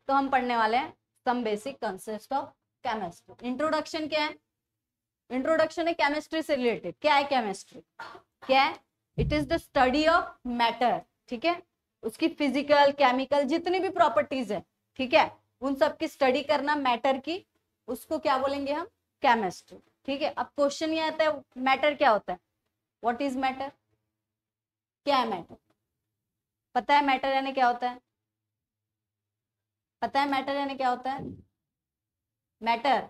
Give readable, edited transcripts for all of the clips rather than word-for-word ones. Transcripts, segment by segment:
तो हम पढ़ने वाले हैं some basic concept of chemistry. Introduction क्या है? इंट्रोडक्शन है केमिस्ट्री से रिलेटेड। क्या है केमिस्ट्री? क्या है? It is the study of matter, ठीक है, उसकी फिजिकल केमिकल जितनी भी प्रॉपर्टीज है, ठीक है, उन सब की स्टडी करना मैटर की, उसको क्या बोलेंगे हम? केमिस्ट्री। ठीक है, अब क्वेश्चन ये आता है मैटर क्या होता है? What is matter? क्या है मैटर? पता है मैटर यानी क्या होता है? पता है मैटर यानी क्या होता है? मैटर,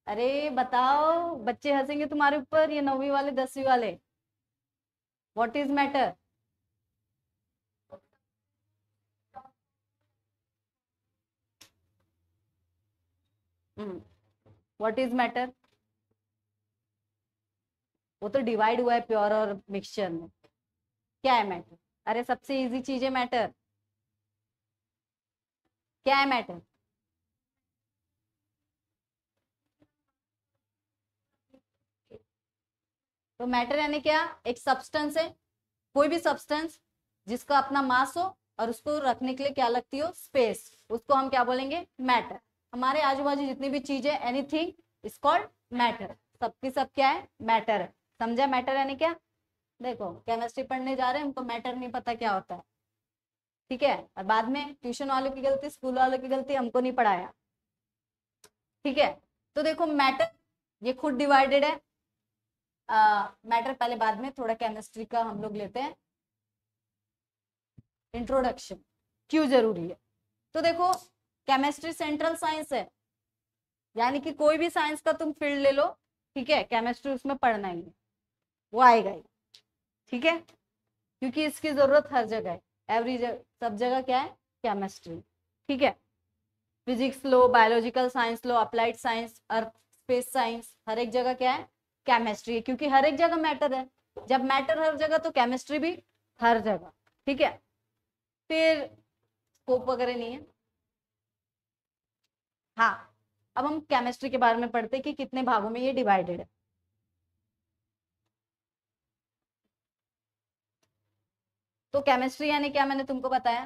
अरे बताओ, बच्चे हंसेंगे तुम्हारे ऊपर, ये 9वीं वाले 10वीं वाले। What is matter? What is matter? वो तो डिवाइड हुआ है प्योर और मिक्सचर में। क्या है मैटर? अरे सबसे इजी चीज है मैटर। क्या है मैटर? तो मैटर यानी क्या? एक सब्सटेंस है, कोई भी सब्सटेंस जिसका अपना मास हो और उसको रखने के लिए क्या लगती हो? स्पेस, उसको हम क्या बोलेंगे? मैटर। हमारे आजू बाजू जितनी भी चीजें, एनीथिंग इज कॉल्ड मैटर। सबकी सब क्या है? मैटर है। समझा मैटर यानी क्या? देखो केमिस्ट्री पढ़ने जा रहे हैं, हमको मैटर नहीं पता क्या होता है, ठीक है, और बाद में ट्यूशन वालों की गलती, स्कूल वालों की गलती, हमको नहीं पढ़ाया, ठीक है। तो देखो मैटर ये खुद डिवाइडेड है। मैटर पहले, बाद में थोड़ा केमिस्ट्री का हम लोग लेते हैं इंट्रोडक्शन, क्यों जरूरी है। तो देखो केमिस्ट्री सेंट्रल साइंस है, यानी कि कोई भी साइंस का तुम फील्ड ले लो, ठीक है, केमिस्ट्री उसमें पढ़ना ही है, वो आएगा ही, ठीक है, क्योंकि इसकी जरूरत हर जगह है, एवरी जगह, सब जगह क्या है? केमिस्ट्री, ठीक है। फिजिक्स लो, बायोलॉजिकल साइंस लो, अप्लाइड साइंस, अर्थ स्पेस साइंस, हर एक जगह क्या है? केमिस्ट्री है, क्योंकि हर एक जगह मैटर है। जब मैटर हर जगह तो केमिस्ट्री भी हर जगह, ठीक है। फिर स्कोप वगैरह नहीं है। हाँ, अब हम केमिस्ट्री के बारे में पढ़ते हैं कि कितने भागों में ये डिवाइडेड है। तो केमिस्ट्री यानी क्या मैंने तुमको बताया,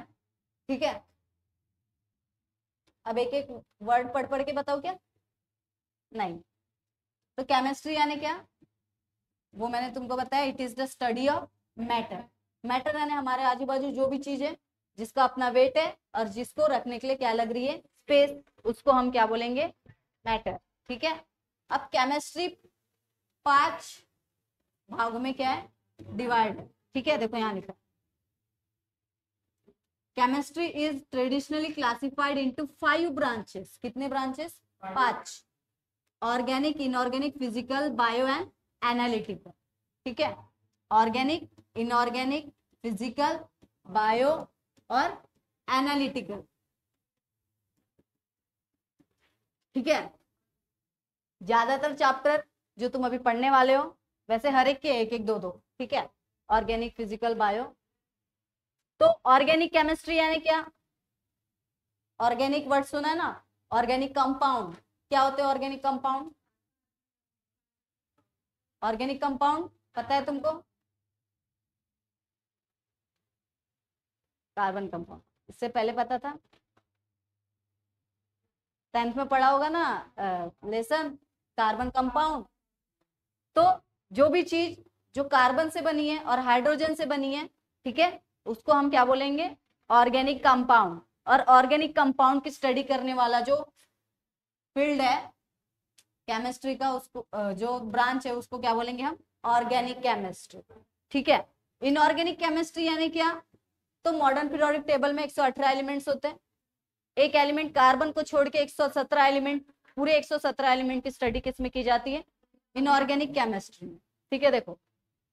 ठीक है। अब एक एक वर्ड पढ़ पढ़ के बताओ क्या? नहीं। तो केमिस्ट्री यानी क्या, वो मैंने तुमको बताया, it is the study of matter. Matter यानी हमारे आजू बाजू जो भी चीज है जिसका अपना वेट है और जिसको रखने के लिए क्या लग रही है? स्पेस, उसको हम क्या बोलेंगे? मैटर, ठीक है। अब केमिस्ट्री 5 भागों में क्या है? डिवाइड है, ठीक है। देखो यहाँ लिखा, chemistry is traditionally classified into 5 branches. कितने branches? 5। Organic, inorganic, physical, bio and analytical, ठीक है। ऑर्गेनिक, इनऑर्गेनिक, फिजिकल, बायो और एनालिटिकल, ठीक है। ज्यादातर चैप्टर जो तुम अभी पढ़ने वाले हो, वैसे हर एक के एक एक दो दो, ठीक है, ऑर्गेनिक, फिजिकल, बायो। तो ऑर्गेनिक केमिस्ट्री यानी क्या? ऑर्गेनिक वर्ड सुना है ना? ऑर्गेनिक कंपाउंड, क्या होते हैं ऑर्गेनिक कंपाउंड? ऑर्गेनिक कंपाउंड पता है तुमको? कार्बन कंपाउंड, इससे पहले पता था? 10th में पढ़ा होगा ना लेसन, कार्बन कंपाउंड। तो जो भी चीज जो कार्बन से बनी है और हाइड्रोजन से बनी है, ठीक है, उसको हम क्या बोलेंगे? Organic compound. और ऑर्गेनिक कंपाउंड की स्टडी करने वाला जो फील्ड है केमिस्ट्री का, उसको जो ब्रांच है उसको क्या बोलेंगे हम? ऑर्गेनिक केमिस्ट्री, ठीक है। इनऑर्गेनिक केमिस्ट्री यानी क्या? तो मॉडर्न पीरियोडिक टेबल में 118 एलिमेंट्स होते हैं, एक एलिमेंट कार्बन को छोड़ के 117 एलिमेंट, पूरे 117 एलिमेंट की स्टडी किसमें की जाती है? इनऑर्गेनिक केमिस्ट्री में, ठीक है। देखो,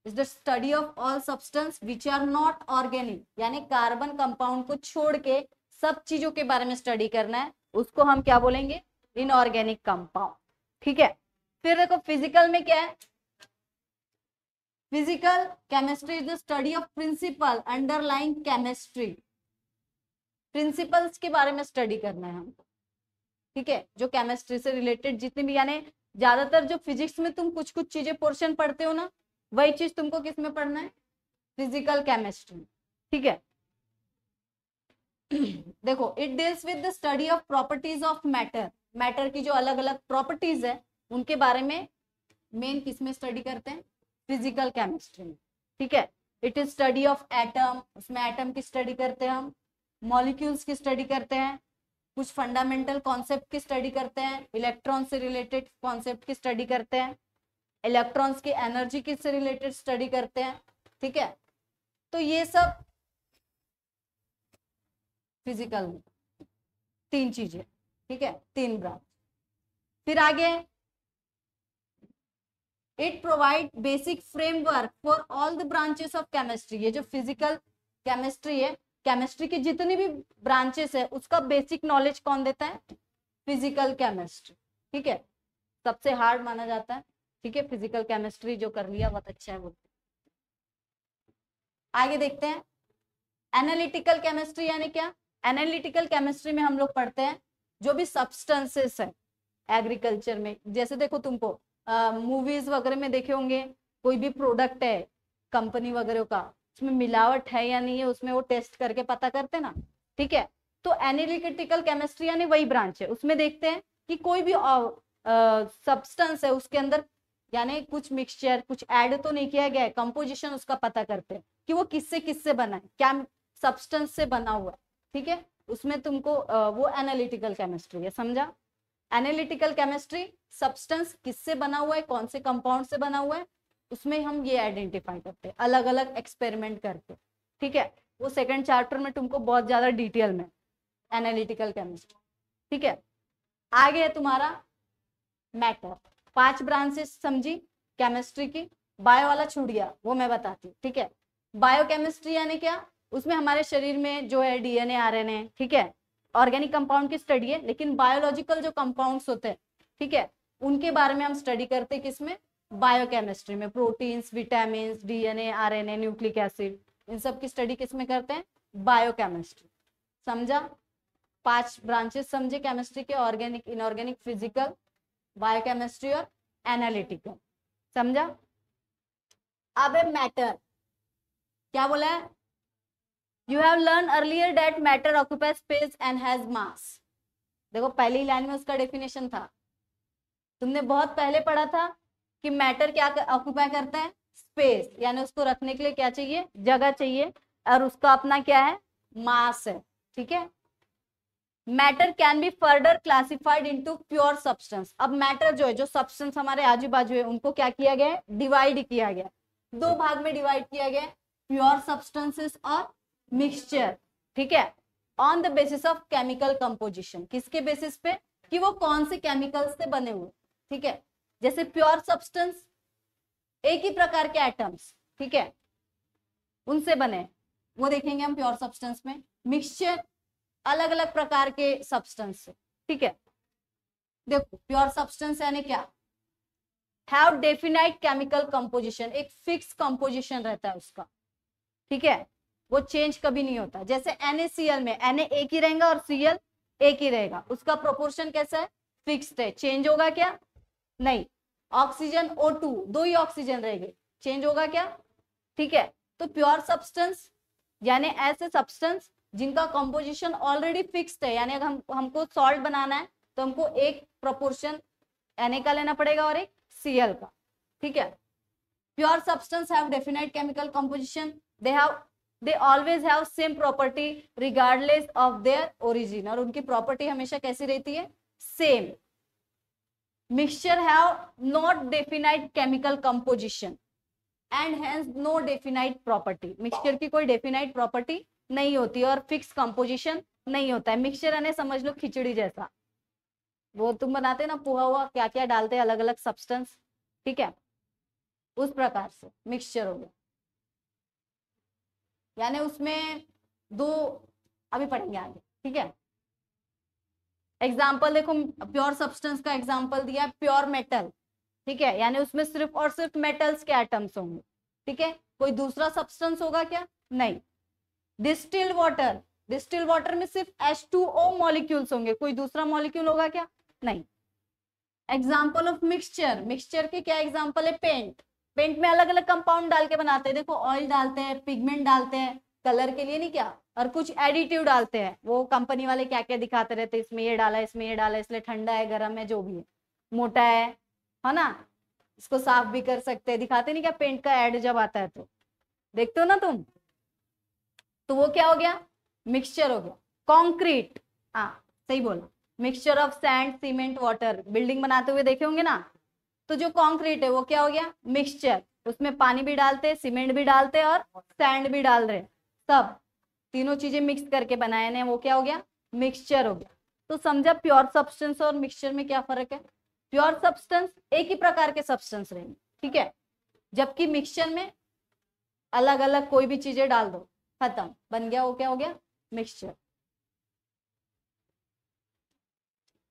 is the study of all substance which are not organic, यानी कार्बन कंपाउंड को छोड़ के सब चीजों के बारे में स्टडी करना है, उसको हम क्या बोलेंगे? इनऑर्गेनिक कंपाउंड, ठीक है। फिर देखो फिजिकल में क्या है? Physical chemistry is the study of principle underlying chemistry, principles के बारे में स्टडी करना है हमको, ठीक है, जो केमिस्ट्री से रिलेटेड जितनी भी, यानी ज्यादातर जो फिजिक्स में तुम कुछ कुछ चीजें पोर्शन पढ़ते हो ना, वही चीज तुमको किस में पढ़ना है? फिजिकल केमिस्ट्री, ठीक है। देखो, it deals with the study of properties of matter. Matter की जो अलग अलग प्रॉपर्टीज है उनके बारे में मेन किस में स्टडी करते हैं? फिजिकल केमिस्ट्री में, ठीक है। It is study of atom, उसमें एटम की स्टडी करते हैं हम, मॉलिक्यूल्स की स्टडी करते हैं, कुछ फंडामेंटल कॉन्सेप्ट की स्टडी करते हैं, इलेक्ट्रॉन से रिलेटेड कॉन्सेप्ट की स्टडी करते हैं, इलेक्ट्रॉन्स की एनर्जी की से रिलेटेड स्टडी करते हैं, ठीक है। तो ये सब फिजिकल में 3 चीजें, ठीक है, 3 ब्रांच। फिर आगे, it provide basic framework for all the branches of chemistry. ये जो फिजिकल केमिस्ट्री है, केमिस्ट्री की जितनी भी ब्रांचेस है उसका बेसिक नॉलेज कौन देता है? फिजिकल केमिस्ट्री, ठीक है। सबसे हार्ड माना जाता है, ठीक है, फिजिकल केमिस्ट्री जो कर लिया बहुत अच्छा है वो। आगे देखते हैं, एनालिटिकल केमिस्ट्री यानी क्या? एनालिटिकल केमिस्ट्री में हम लोग पढ़ते हैं जो भी सब्सटेंसेस है एग्रीकल्चर में। जैसे देखो, तुमको मूवीज वगैरह में देखे होंगे, कोई भी प्रोडक्ट है कंपनी वगैरह का, उसमें मिलावट है या नहीं है, उसमें वो टेस्ट करके पता करते ना, ठीक है। तो एनालिटिकल केमिस्ट्री यानी वही ब्रांच है, उसमें देखते हैं कि कोई भी सब्सटेंस है उसके अंदर यानी कुछ मिक्सचर, कुछ ऐड तो नहीं किया गया है, कंपोजिशन उसका पता करते हैं कि वो किससे किससे बना है, क्या सब्सटेंस से बना हुआ है, ठीक है। उसमें तुमको वो एनालिटिकल केमिस्ट्री है, समझा? एनालिटिकल केमिस्ट्री सब्सटेंस किससे बना हुआ है, कौन से कंपाउंड से बना हुआ है, उसमें हम ये आइडेंटिफाई करते हैं अलग अलग एक्सपेरिमेंट करके, ठीक है। वो सेकंड चैप्टर में तुमको बहुत ज्यादा डिटेल में एनालिटिकल केमिस्ट्री, ठीक है। आगे है तुम्हारा मैटर। 5 ब्रांचेस समझी केमिस्ट्री की। बायो वाला छूट गया, वो मैं बताती हूँ, ठीक है। बायोकेमिस्ट्री यानी क्या? उसमें हमारे शरीर में जो है डीएनए, आरएनए, ठीक है, ऑर्गेनिक कंपाउंड की स्टडी है, लेकिन बायोलॉजिकल जो कंपाउंड्स होते हैं, ठीक है, उनके बारे में हम स्टडी करते हैं किसमें? बायोकेमिस्ट्री में। Proteins, vitamin, DNA, RNA, nucleic acid, इन सब की स्टडी किसमें करते हैं? बायोकेमिस्ट्री, समझा? 5 ब्रांचेस समझे केमिस्ट्री के, ऑर्गेनिक, इनऑर्गेनिक, फिजिकल, बायोकेमिस्ट्री और एनालिटिकल, समझा? अब है मैटर। क्या बोला है? You have learned earlier that matter occupies space and has mass. देखो, पहली लाइन में उसका डेफिनेशन था, तुमने बहुत पहले पढ़ा था कि मैटर क्या ऑक्यूपाई करता है? स्पेस, यानी उसको रखने के लिए क्या चाहिए? जगह चाहिए, और उसका अपना क्या है? मास है, ठीक है। Matter can be further classified into pure substance. अब मैटर जो है, जो सब्सटेंस हमारे आजू बाजू है, उनको क्या किया गया है? डिवाइड किया गया, 2 भाग में डिवाइड किया गया, प्योर सब्सटेंसेस और मिक्सचर, ठीक है, on the basis of chemical composition. किसके बेसिस पे? कि वो कौन से केमिकल्स से बने हुए, ठीक है। जैसे प्योर सब्सटेंस एक ही प्रकार के एटम्स, ठीक है, उनसे बने, वो देखेंगे हम प्योर सब्सटेंस में। मिक्सचर अलग अलग प्रकार के सब्सटेंस से, ठीक है। देखो, प्योर सब्सटेंस यानी क्या? हैव डेफिनाइट केमिकल कंपोजिशन, एक फिक्स कंपोजिशन रहता है उसका, ठीक है, वो चेंज कभी नहीं होता। जैसे NaCl में Na एक ही रहेगा और Cl एक ही रहेगा, उसका प्रोपोर्शन कैसा है? फिक्स्ड है, चेंज होगा क्या? नहीं। ऑक्सीजन O2, 2 ही ऑक्सीजन रहेंगे, चेंज होगा क्या? ठीक है। तो प्योर सब्सटेंस यानी ऐसे सब्सटेंस जिनका कंपोजिशन ऑलरेडी फिक्स्ड है, यानी अगर हमको सॉल्ट बनाना है तो हमको एक प्रोपोर्शन Na का लेना पड़ेगा और एक Cl का, ठीक है। Pure substance have definite chemical composition, they always have same property regardless of their origin, और उनकी प्रॉपर्टी हमेशा कैसी रहती है? Same. Mixture have not definite chemical composition and hence no definite property. Mixture की कोई डेफिनाइट प्रॉपर्टी नहीं होती और फिक्स कंपोजिशन नहीं होता है। मिक्सचर यानी समझ लो खिचड़ी जैसा, वो तुम बनाते ना पोहा हुआ, क्या क्या डालते हैं अलग अलग सब्सटेंस, ठीक है, उस प्रकार से मिक्सचर हो गया। यानी उसमें 2 अभी पढ़ेंगे आगे, ठीक है। एग्जाम्पल देखो, प्योर सब्सटेंस का एग्जाम्पल दिया है प्योर मेटल, ठीक है, यानी उसमें सिर्फ और सिर्फ मेटल्स के एटम्स होंगे, ठीक है, कोई दूसरा सब्सटेंस होगा क्या? नहीं। डिस्टिल वाटर, डिस्टिल वाटर में सिर्फ H2O मॉलिक्यूल्स होंगे, कोई दूसरा मॉलिक्यूल होगा क्या? नहीं। एग्जाम्पल ऑफ मिक्सचर, मिक्सचर के क्या एग्जाम्पल है? पेंट, पेंट में अलग अलग कंपाउंड डाल के बनाते हैं, देखो ऑयल डालते हैं, पिगमेंट डालते हैं, कलर के लिए नहीं, क्या और कुछ एडिटिव डालते हैं, वो कंपनी वाले क्या क्या दिखाते रहते हैं, इसमें ये डाला, इसमें ये डाला, इसलिए ठंडा है, गर्म है, जो भी है, मोटा है ना, इसको साफ भी कर सकते हैं, दिखाते नहीं क्या पेंट का एड जब आता है तो देखते हो ना तुम। तो वो क्या हो गया, मिक्सचर हो गया। कॉन्क्रीट, हाँ सही बोला, mixture of sand cement water, building बनाते हुए देखे होंगे ना, तो जो कॉन्क्रीट है वो क्या हो गया, मिक्सचर, उसमें पानी भी डालते, सीमेंट भी डालते और सैंड भी डाल रहे, सब तीनों चीजें मिक्स करके बनाए ने, वो क्या हो गया, मिक्सचर हो गया। तो समझा प्योर सब्सटेंस और मिक्सचर में क्या फर्क है। प्योर सब्सटेंस एक ही प्रकार के सब्सटेंस रहेंगे, ठीक है, जबकि मिक्सचर में अलग अलग कोई भी चीजें डाल दो, खत्म, बन गया, वो क्या हो गया, मिक्सचर।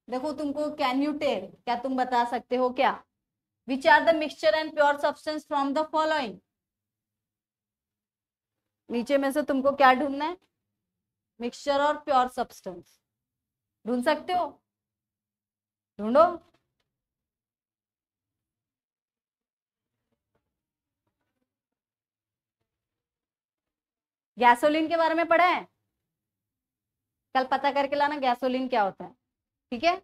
देखो तुमको कैन यू टेल, क्या तुम बता सकते हो क्या, which are the mixture and pure substance from the following. नीचे में से तुमको क्या ढूंढना है, मिक्सचर और प्योर सब्सटेंस, ढूंढ सकते हो, ढूंढो। गैसोलीन के बारे में पढ़ा है, कल पता करके लाना गैसोलीन क्या होता है, ठीक है।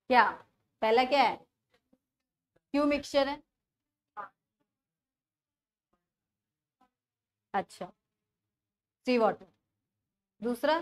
क्या पहला क्या है, क्यों मिक्सचर है, अच्छा सी वाटर, दूसरा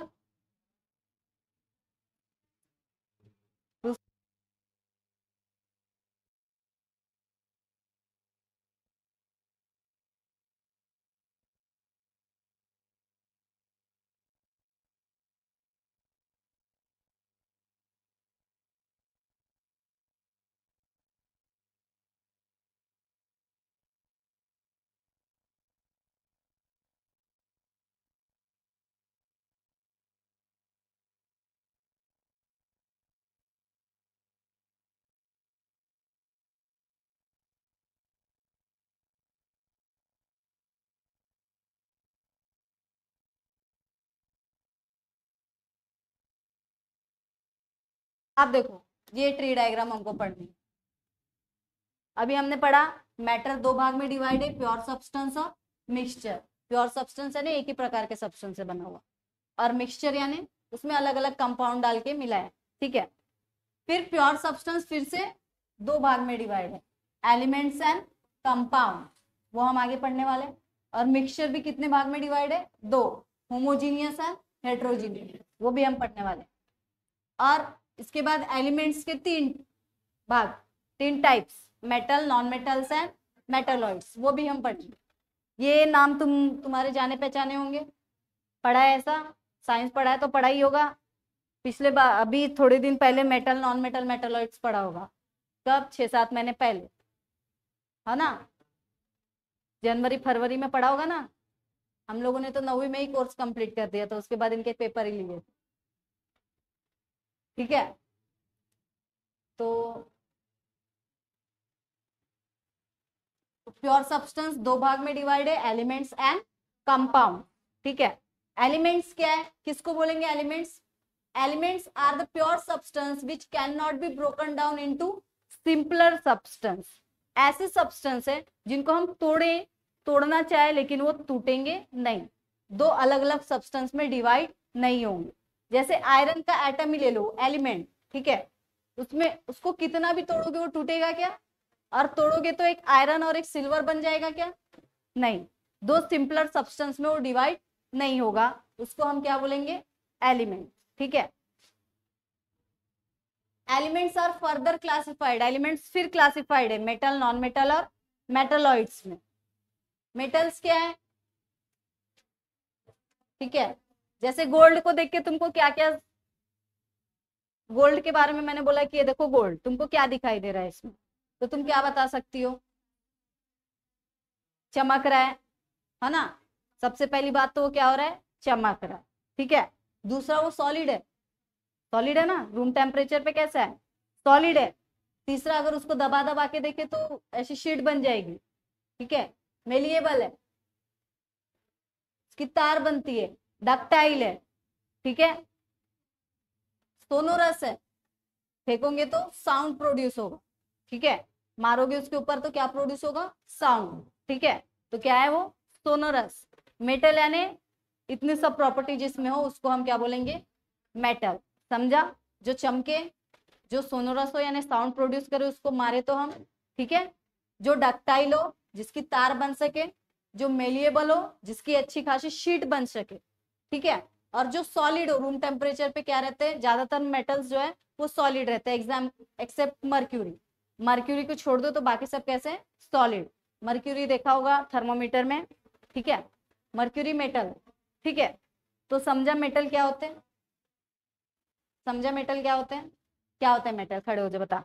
आप देखो, ये ट्री डायग्राम हमको पढ़नी है। अभी हमने पढ़ा मैटर दो भाग में डिवाइड है, प्योर सब्सटेंस और मिक्सचर। प्योर सब्सटेंस यानी एक ही प्रकार के सब्सटेंस से बना हुआ, और मिक्सचर यानी उसमें अलग अलग कंपाउंड डाल के मिला है, ठीक है। फिर प्योर सब्सटेंस फिर से दो भाग में डिवाइड है, एलिमेंट्स एंड कंपाउंड, वो हम आगे पढ़ने वाले हैं। और मिक्सचर भी कितने भाग में डिवाइड है, दो, होमोजीनियस एंड हेट्रोजीनियस, वो भी हम पढ़ने वाले हैं। और इसके बाद एलिमेंट्स के तीन भाग, तीन types, metal, non metals and metalloids, वो भी हम पढ़ेंगे। ये नाम तुम्हारे जाने पहचाने होंगे, पढ़ा है ऐसा, साइंस पढ़ा है तो पढ़ा ही होगा। पिछले बार अभी थोड़े दिन पहले मेटल, नॉन मेटल, मेटलॉइड्स पढ़ा होगा, कब 6-7 महीने पहले, है ना, जनवरी फरवरी में पढ़ा होगा ना। हम लोगों ने तो 9वीं में ही कोर्स कंप्लीट कर दिया था, उसके बाद इनके पेपर ही लिए, ठीक है। तो प्योर सब्सटेंस दो भाग में डिवाइड है, एलिमेंट्स एंड कंपाउंड, ठीक है। एलिमेंट्स क्या है, किसको बोलेंगे elements, elements are the pure substance which can not be broken down into simpler substance. ऐसे सब्सटेंस है जिनको हम तोड़ना चाहे लेकिन वो टूटेंगे नहीं, दो अलग अलग सब्सटेंस में डिवाइड नहीं होंगे। जैसे आयरन का एटम ही ले लो, एलिमेंट, ठीक है, उसमें उसको कितना भी तोड़ोगे वो टूटेगा क्या, और तोड़ोगे तो एक आयरन और एक सिल्वर बन जाएगा क्या, नहीं, दो सिंपलर सब्सटेंस में वो डिवाइड नहीं होगा, उसको हम क्या बोलेंगे, एलिमेंट, ठीक है। Elements are further classified, elements फिर क्लासिफाइड है मेटल, नॉन मेटल और मेटलॉइड्स में। मेटल्स क्या है, ठीक है, जैसे गोल्ड को देख के तुमको क्या क्या, गोल्ड के बारे में मैंने बोला कि ये देखो गोल्ड, तुमको क्या दिखाई दे रहा है इसमें, तो तुम क्या बता सकती हो, चमक रहा है ना, सबसे पहली बात तो वो क्या हो रहा है, चमक रहा है, ठीक है। दूसरा वो सॉलिड है ना, रूम टेम्परेचर पे कैसा है, सॉलिड है। तीसरा अगर उसको दबा दबा के देखे तो ऐसी शीट बन जाएगी, ठीक है, मेलिएबल है, उसकी तार बनती है, डक्टाइल है, ठीक है, सोनोरस है, फेंकोगे तो साउंड प्रोड्यूस होगा, ठीक है, मारोगे उसके ऊपर तो क्या प्रोड्यूस होगा, साउंड, ठीक है, तो क्या है वो, सोनोरस। मेटल यानी इतनी सब प्रॉपर्टी जिसमें हो उसको हम क्या बोलेंगे, मेटल, समझा, जो चमके, जो सोनोरस हो यानी साउंड प्रोड्यूस करे उसको मारे तो हम, ठीक है, जो डक्टाइल हो जिसकी तार बन सके, जो मेलिएबल हो जिसकी अच्छी खासी शीट बन सके, ठीक है, और जो सॉलिड हो, रूम टेम्परेचर पे क्या रहते हैं, ज्यादातर मेटल्स जो है वो सॉलिड रहते हैं, एग्जाम एक्सेप्ट मर्क्यूरी, मर्क्यूरी को छोड़ दो तो बाकी सब कैसे हैं, सॉलिड। मर्क्यूरी देखा होगा थर्मोमीटर में, ठीक है, मर्क्यूरी मेटल, ठीक है, तो समझा मेटल क्या होते हैं, समझा मेटल क्या होते हैं, क्या होता है मेटल, खड़े हो जाओ बता।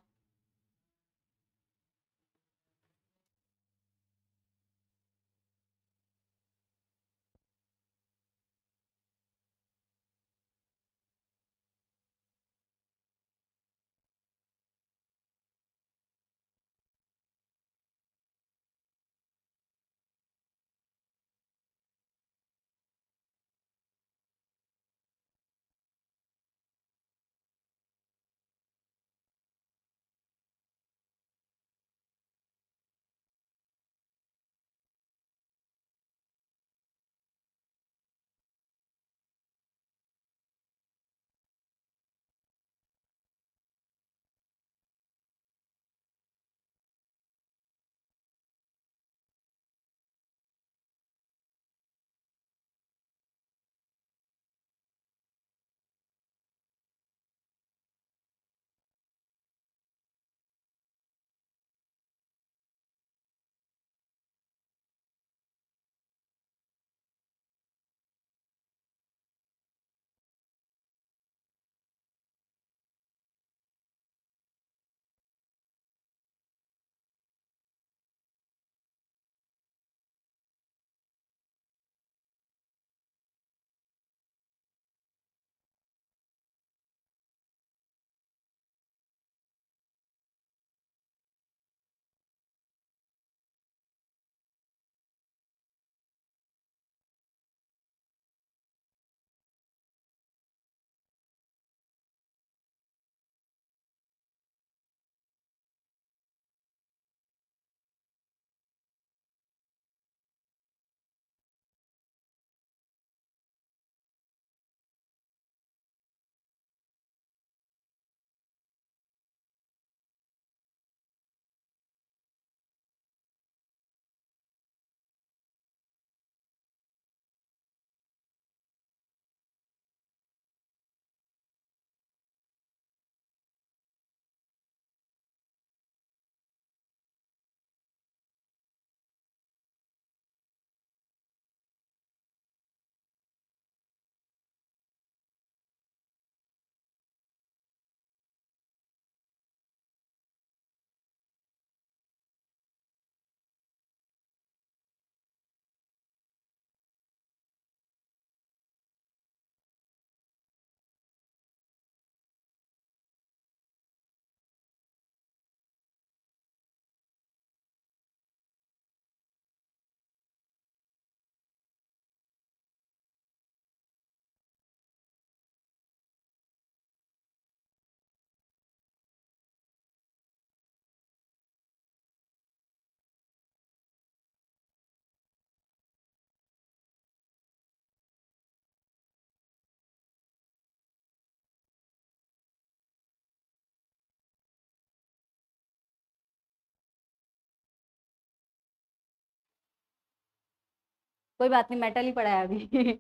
कोई बात नहीं, मेटल ही पड़ा है अभी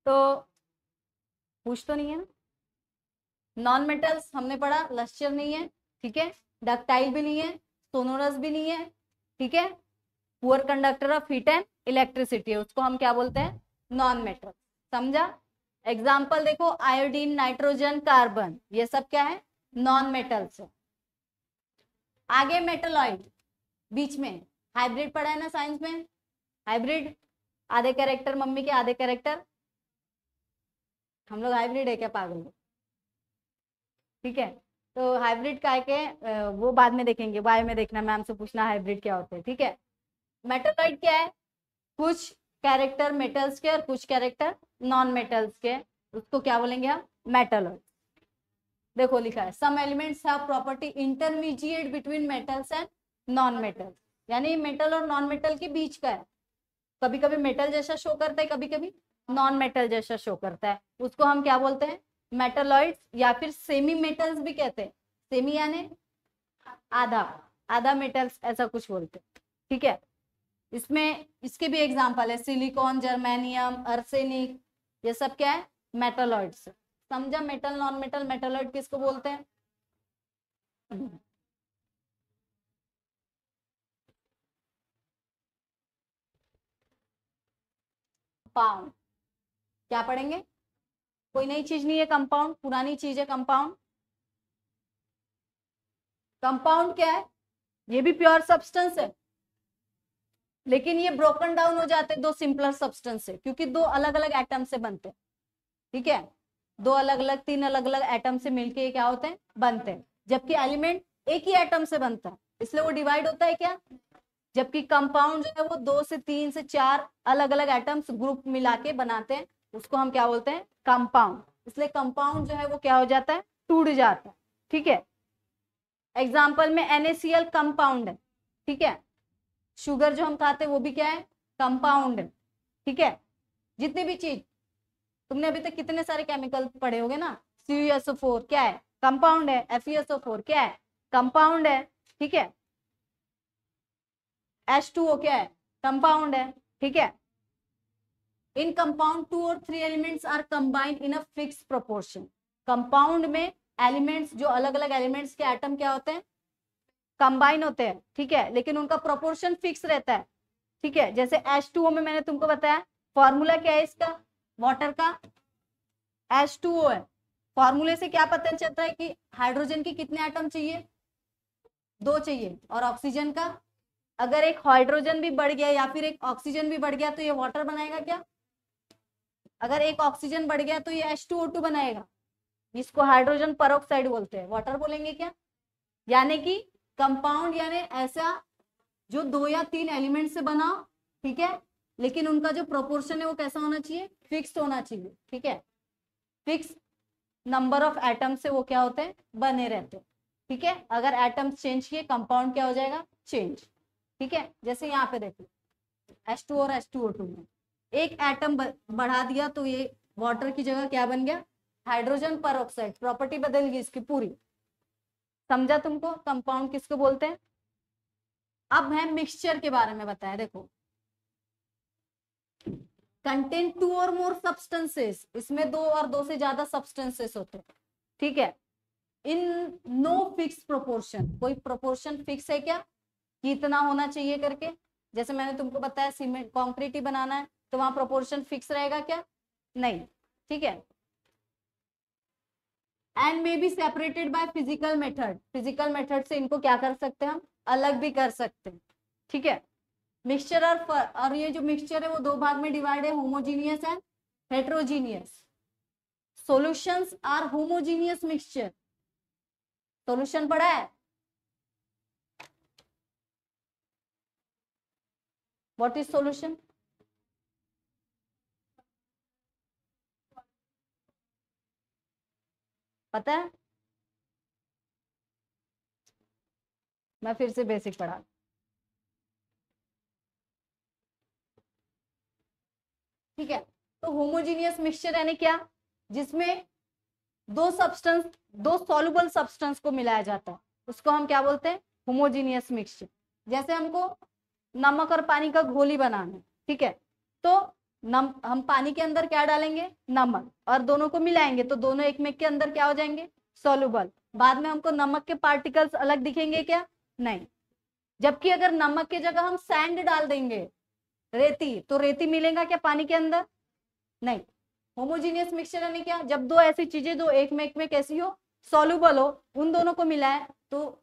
तो पूछ तो नहीं है ना, नॉन मेटल्स हमने पढ़ा, लस्टर नहीं है, ठीक है, डक्टाइल भी नहीं है, सोनोरस भी नहीं है, ठीक है, poor conductor of heat and electricity है, उसको हम क्या बोलते हैं, नॉन मेटल, समझा। एग्जाम्पल देखो, आयोडीन, नाइट्रोजन, कार्बन, ये सब क्या है, नॉन मेटल्स है। आगे मेटलॉइड, बीच में हाइब्रिड पढ़ा है ना साइंस में, हाइब्रिड, आधे कैरेक्टर मम्मी के आधे कैरेक्टर, हम लोग हाइब्रिड है क्या पागल, ठीक है, तो हाइब्रिड काय के वो बाद में देखेंगे, बायो में देखना, मैम से पूछना हाइब्रिड क्या होते हैं, ठीक है। मेटलॉइड क्या है, कुछ कैरेक्टर मेटल्स के और कुछ कैरेक्टर नॉन मेटल्स के, उसको क्या बोलेंगे हम, मेटलॉइड। देखो लिखा है some elements have property intermediate between metals and non metals, यानी मेटल और नॉन मेटल के बीच का है, कभी कभी मेटल जैसा शो करता है, कभी कभी नॉन मेटल जैसा शो करता है, उसको हम क्या बोलते हैं, मेटलॉइड्स, या फिर सेमी मेटल्स भी कहते हैं, सेमी यानी आधा, आधा मेटल्स ऐसा कुछ बोलते हैं, ठीक है। इसमें इसके भी एग्जांपल है, सिलिकॉन, जर्मेनियम, अर्सेनिक, ये सब क्या है, मेटलॉइड्स। समझा, मेटल नॉन मेटल मेटलॉइड किसको बोलते हैं। कंपाउंड क्या पढ़ेंगे, कोई नई चीज नहीं है, कंपाउंड पुरानी चीज है कंपाउंड। कंपाउंड क्या है, ये भी प्योर सब्सटेंस है, लेकिन ये ब्रोकन डाउन हो जाते हैं दो सिंपलर सब्सटेंस से, क्योंकि दो अलग अलग एटम से बनते हैं, ठीक है, दो अलग अलग, तीन अलग अलग एटम से मिलके ये क्या होते हैं, बनते हैं। जबकि एलिमेंट एक ही एटम से बनता है, इसलिए वो डिवाइड होता है क्या। जबकि कंपाउंड जो है वो 2 से 3 से 4 अलग अलग एटम्स ग्रुप मिला के बनाते हैं, उसको हम क्या बोलते हैं, कंपाउंड। इसलिए कंपाउंड जो है वो क्या हो जाता है, टूट जाता है, ठीक है। एग्जाम्पल में NaCl कंपाउंड है, ठीक है, शुगर जो हम खाते हैं वो भी क्या है, कंपाउंड है, ठीक है। जितनी भी चीज, तुमने अभी तक कितने सारे केमिकल पढ़े होंगे ना, CuSO4 क्या है, कंपाउंड है, FeSO4 क्या है, कंपाउंड है, ठीक है, H2O क्या है, कंपाउंड है, ठीक है। इन कंपाउंड 2 और 3 elements are combined in a fix proportion. Compound में एलिमेंट्स, जो अलग अलग एलिमेंट्स के एटम क्या होते हैं, कंबाइन होते हैं, ठीक है, लेकिन उनका प्रोपोर्शन फिक्स रहता है, ठीक है। जैसे H2O में मैंने तुमको बताया, फॉर्मूला क्या है इसका, वाटर का H2O है। फॉर्मूले से क्या पता चलता है कि हाइड्रोजन के कितने एटम चाहिए, 2 चाहिए, और ऑक्सीजन का, अगर एक हाइड्रोजन भी बढ़ गया या फिर एक ऑक्सीजन भी बढ़ गया तो ये वाटर बनाएगा क्या, अगर एक ऑक्सीजन बढ़ गया तो ये H2O2 बनाएगा, इसको हाइड्रोजन पेरोक्साइड बोलते हैं, वाटर बोलेंगे क्या। यानी कि कंपाउंड यानी ऐसा जो 2 या 3 एलिमेंट से बना, ठीक है, लेकिन उनका जो प्रोपोर्शन है वो कैसा होना चाहिए, फिक्स होना चाहिए, ठीक है, फिक्स नंबर ऑफ एटम से वो क्या होते हैं, बने रहते हैं, ठीक है। अगर एटम्स चेंज किए कंपाउंड क्या हो जाएगा, चेंज, ठीक है। जैसे यहाँ पे देखो H2 और H2O2 में एक एटम बढ़ा दिया तो ये वाटर की जगह क्या बन गया, हाइड्रोजन पेरोक्साइड, प्रॉपर्टी बदल गई इसकी पूरी। समझा तुमको कंपाउंड किसको बोलते हैं। अब है मिक्सचर के बारे में बताया, देखो कंटेन 2 और मोर सब्सटेंसेस, इसमें 2 और 2 से ज्यादा सब्सटेंसेस होते हैं, ठीक है। इन नो फिक्स प्रोपोर्शन, कोई प्रोपोर्शन फिक्स है क्या, कितना होना चाहिए करके। जैसे मैंने तुमको बताया सीमेंट कंक्रीट ही बनाना है तो वहां प्रोपोर्शन फिक्स रहेगा क्या, नहीं, ठीक है। And may be separated by physical method, physical method से इनको क्या कर सकते हैं हम, अलग भी कर सकते हैं, ठीक है। मिक्सचर और ये जो मिक्सचर है वो 2 भाग में डिवाइड है, homogeneous and heterogeneous. Solutions are homogeneous mixture, solution पढ़ा है, व्हाट इज सॉल्यूशन, पता है, मैं फिर से बेसिक पढ़ा, ठीक है। तो होमोजीनियस मिक्सचर यानी क्या, जिसमें 2 सब्सटेंस, 2 सॉल्युबल सब्सटेंस को मिलाया जाता है, उसको हम क्या बोलते हैं, होमोजीनियस मिक्सचर। जैसे हमको नमक और पानी का घोल ही बनाना है, ठीक है, तो हम पानी के अंदर क्या डालेंगे, नमक, और दोनों को मिलाएंगे तो दोनों एक में के अंदर क्या हो जाएंगे, सॉल्युबल। बाद में हमको नमक के पार्टिकल्स अलग दिखेंगे क्या, नहीं। जबकि अगर नमक की जगह हम सैंड डाल देंगे, रेती, तो रेती मिलेगा क्या पानी के अंदर, नहीं। होमोजीनियस मिक्सचर यानी क्या, जब 2 ऐसी चीजें दो एक में कैसी हो, सॉल्युबल हो, उन दोनों को मिलाए तो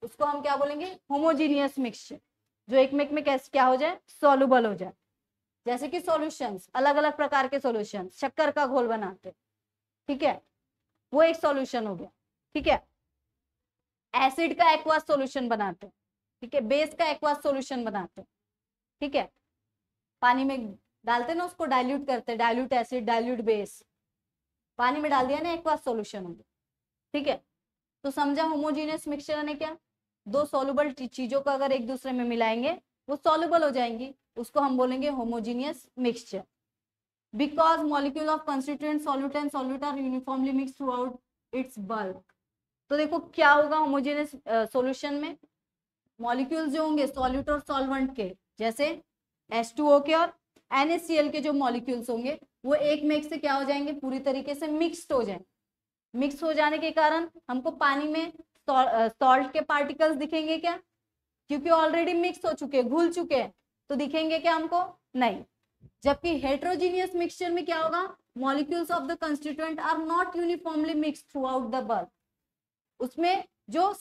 उसको हम क्या बोलेंगे, होमोजीनियस मिक्सचर, जो एक में कैसे क्या हो जाए, सॉल्युबल हो जाए। जैसे कि सॉल्यूशंस, अलग अलग प्रकार के सॉल्यूशन, शक्कर का घोल बनाते, ठीक है, वो एक सॉल्यूशन हो गया, ठीक है। एसिड का एक्वास सॉल्यूशन बनाते हैं, ठीक है, बेस का एक्वास सॉल्यूशन बनाते हैं, ठीक है, पानी में डालते ना उसको डाइल्यूट करते हैं, डाइल्यूट एसिड डाइल्यूट बेस, पानी में डाल दिया ना एक्वास सॉल्यूशन हो गया, ठीक है। तो समझा होमोजीनियस मिक्सचर यानी क्या, दो सॉल्युबल चीजों को अगर एक दूसरे में मिलाएंगे वो सॉल्युबल हो जाएंगी, उसको हम बोलेंगे homogeneous mixture. Because molecule of constituent solute and solute are uniformly mix throughout its bulk. तो देखो क्या होगा होमोजेनियस सॉल्यूशन में, मॉलिक्यूल्स जो होंगे सॉल्यूट और सॉल्वेंट के, जैसे H2O के और NaCl के जो मॉलिक्यूल्स होंगे वो एक में एक से क्या हो जाएंगे, पूरी तरीके से मिक्स्ड हो जाएंगे। मिक्स हो जाने के कारण हमको पानी में सॉल्ट के पार्टिकल्स दिखेंगे क्या, क्योंकि ऑलरेडी मिक्स हो चुके हैं, घुल चुके हैं, तो दिखेंगे क्या हमको, नहीं। जबकि हेट्रोजीनियस मिक्सचर में क्या होगा, molecules of the constituent are not uniformly mixed throughout the bulk. उसमें जो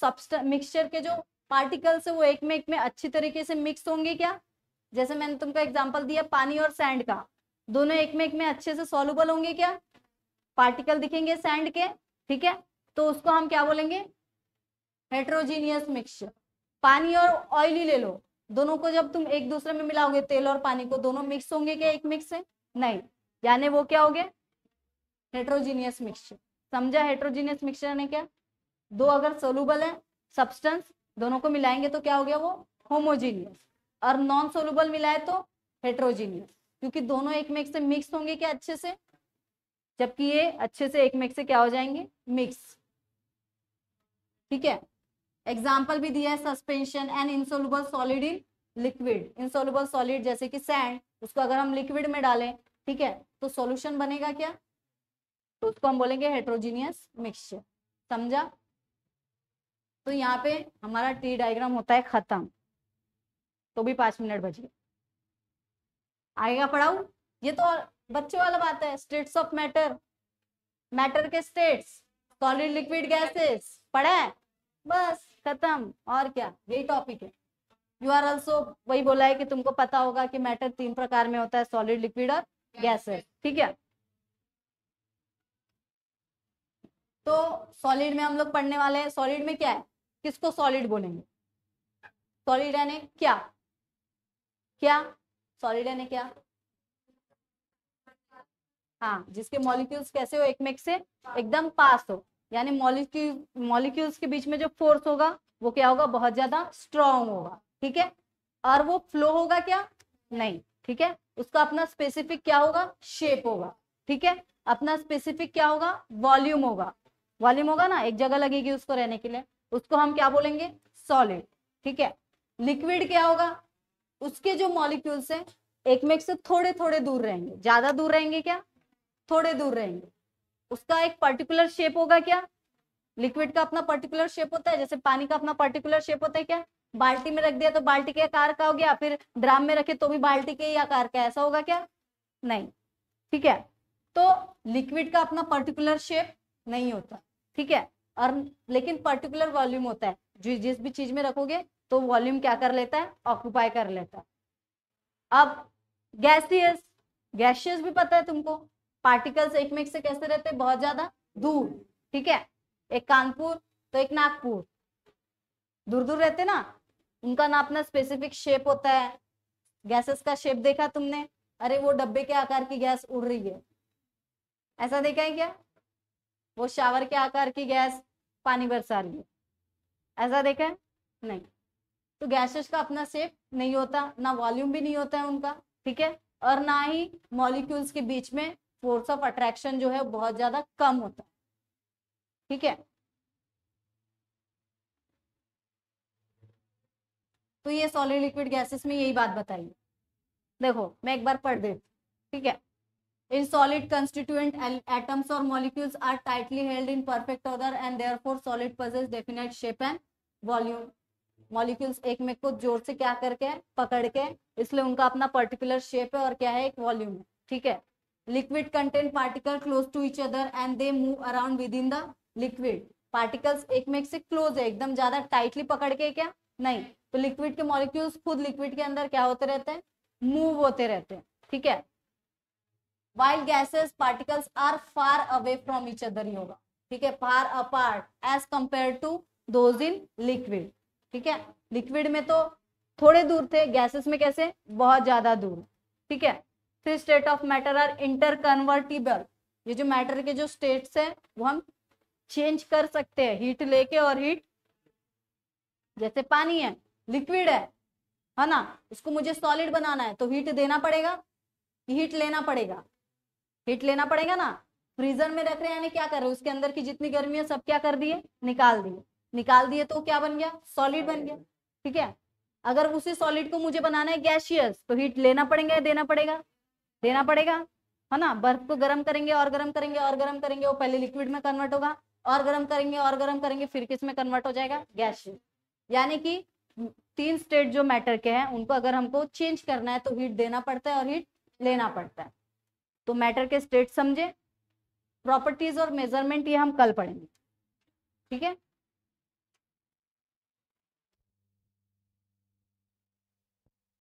मिक्सचर के जो पार्टिकल्स है वो एक में अच्छी तरीके से मिक्स होंगे क्या, जैसे मैंने तुमको एग्जांपल दिया पानी और सैंड का, दोनों एक में अच्छे से सॉल्युबल होंगे क्या, पार्टिकल दिखेंगे सैंड के, ठीक है, तो उसको हम क्या बोलेंगे, हेट्रोजीनियस मिक्सचर। पानी और ऑयली ले लो, दोनों को जब तुम एक दूसरे में मिलाओगे, तेल और पानी को, दोनों मिक्स होंगे क्या एक मिक्स से, नहीं, यानी वो क्या हो गया, हेट्रोजीनियस मिक्सचर। समझा हेट्रोजीनियस मिक्सचर ने क्या, दो अगर सोलुबल है सब्सटेंस, दोनों को मिलाएंगे तो क्या हो गया वो होमोजीनियस, और नॉन सोलुबल मिलाए तो हेट्रोजीनियस, क्योंकि दोनों एक में एक से मिक्स होंगे क्या अच्छे से, जबकि ये अच्छे से एक में एक से क्या हो जाएंगे, मिक्स, ठीक है। एग्जाम्पल भी दिया है, suspension and insoluble solid in liquid. Insoluble solid जैसे कि सैंड, उसको अगर हम लिक्विड में डालें, ठीक है, तो सॉल्यूशन बनेगा क्या, तो उसको हम बोलेंगे हेट्रोजीनियस मिक्सचर। समझा, तो यहाँ पे हमारा ट्री डायग्राम होता है खत्म, तो भी 5 मिनट बचे, आएगा पढ़ाऊ, ये तो बच्चों वाला बात है, स्टेट्स ऑफ मैटर, मैटर के स्टेट्स, सॉलिड लिक्विड गैसेस पढ़ा है, बस खत्म, और क्या, यही टॉपिक है। यू आर ऑल्सो, वही बोला है कि तुमको पता होगा कि मैटर 3 प्रकार में होता है, सॉलिड लिक्विड और गैसेस, ठीक है। तो सॉलिड में हम लोग पढ़ने वाले हैं, सॉलिड में क्या है, किसको सॉलिड बोलेंगे, सॉलिड यानी क्या, क्या सॉलिड यानी क्या, हाँ, जिसके मॉलिक्यूल्स कैसे हो, एक में एक से एकदम पास हो, यानी मॉलिक्यूल्स के बीच में जो फोर्स होगा वो क्या होगा, बहुत ज्यादा स्ट्रॉन्ग होगा, ठीक है, और वो फ्लो होगा क्या, नहीं, ठीक है, उसका अपना स्पेसिफिक क्या होगा, शेप होगा, ठीक है, अपना स्पेसिफिक क्या होगा, वॉल्यूम होगा, वॉल्यूम होगा ना, एक जगह लगेगी उसको रहने के लिए, उसको हम क्या बोलेंगे, सॉलिड, ठीक है। लिक्विड क्या होगा, उसके जो मॉलिक्यूल्स है एक में एक से थोड़े थोड़े दूर रहेंगे, ज्यादा दूर रहेंगे क्या, थोड़े दूर रहेंगे, उसका एक पर्टिकुलर शेप होगा क्या, लिक्विड का अपना पर्टिकुलर शेप होता है, जैसे पानी का अपना पर्टिकुलर शेप होता है क्या, बाल्टी में रख दिया तो बाल्टी के आकार का हो गया, फिर ड्राम में रखे तो भी बाल्टी के ही आकार का, ऐसा होगा क्या, नहीं, ठीक है। तो लिक्विड का अपना पर्टिकुलर शेप नहीं होता, ठीक है, और लेकिन पर्टिकुलर वॉल्यूम होता है, जो जिस भी चीज में रखोगे तो वॉल्यूम क्या कर लेता है, ऑक्यूपाई कर लेता है। अब गैसियस, गैसियस भी पता है तुमको, पार्टिकल्स एक में एक से कैसे रहते हैं, बहुत ज्यादा दूर, ठीक है, एक कानपुर तो एक नागपुर, दूर दूर रहते ना, उनका ना अपना स्पेसिफिक शेप होता है। गैसेस का शेप देखा तुमने, अरे वो डब्बे के आकार की गैस उड़ रही है, ऐसा देखा है क्या, वो शावर के आकार की गैस पानी बरसा रही है, ऐसा देखा है, नहीं। तो गैसेस का अपना शेप नहीं होता, ना वॉल्यूम भी नहीं होता है उनका, ठीक है, और ना ही मॉलिक्यूल्स के बीच में फोर्स ऑफ अट्रैक्शन जो है बहुत ज्यादा कम होता है, ठीक है। तो ये सॉलिड लिक्विड गैसेस में यही बात बताई, देखो मैं एक बार पढ़ देती, ठीक है। In solid constituent atoms or molecules are tightly held in perfect order and therefore solid possess definite shape and volume. Molecules एक में को जोर से क्या करके पकड़ के, इसलिए उनका अपना पर्टिकुलर शेप है और क्या है, एक वॉल्यूम है, ठीक है। Liquid contain particle close to each other and they move around within the liquid. Particles एक में एक से क्लोज है, एकदम ज्यादा टाइटली पकड़ के क्या, नहीं, तो लिक्विड के मॉलिक्यूल्स खुद लिक्विड के अंदर क्या होते रहते हैं, मूव होते रहते हैं, ठीक है। While gases particles are far away from each other ही होगा, ठीक है, far apart as compared to those in liquid. ठीक है, लिक्विड में तो थोड़े दूर थे, गैसेस में कैसे, बहुत ज्यादा दूर। ठीक है, फिर state of matter are interconvertible. ये जो मैटर के जो स्टेट्स है वो हम चेंज कर सकते हैं हीट लेके, और हीट, जैसे पानी है, लिक्विड है ना, उसको मुझे सॉलिड बनाना है तो हीट देना पड़ेगा, हीट लेना पड़ेगा, हीट लेना पड़ेगा ना। फ्रीजर में रख रहे हैं यानी क्या कर रहे हैं, उसके अंदर की जितनी गर्मी है सब क्या कर दिए, निकाल दिए, निकाल दिए तो क्या बन गया, सॉलिड बन गया। ठीक है, अगर उसी सॉलिड को मुझे बनाना है गैसियस तो हीट लेना पड़ेगा, देना पड़ेगा, देना पड़ेगा, है ना। बर्फ को गर्म करेंगे और गर्म करेंगे और गर्म करेंगे, वो पहले लिक्विड में कन्वर्ट होगा, और गर्म करेंगे और गर्म करेंगे, फिर किस में कन्वर्ट हो जाएगा, गैसियस। यानी कि 3 स्टेट जो मैटर के हैं उनको अगर हमको चेंज करना है तो हीट देना पड़ता है और हीट लेना पड़ता है। तो मैटर के स्टेट समझे, प्रॉपर्टीज और मेजरमेंट ये हम कल पढ़ेंगे। ठीक है।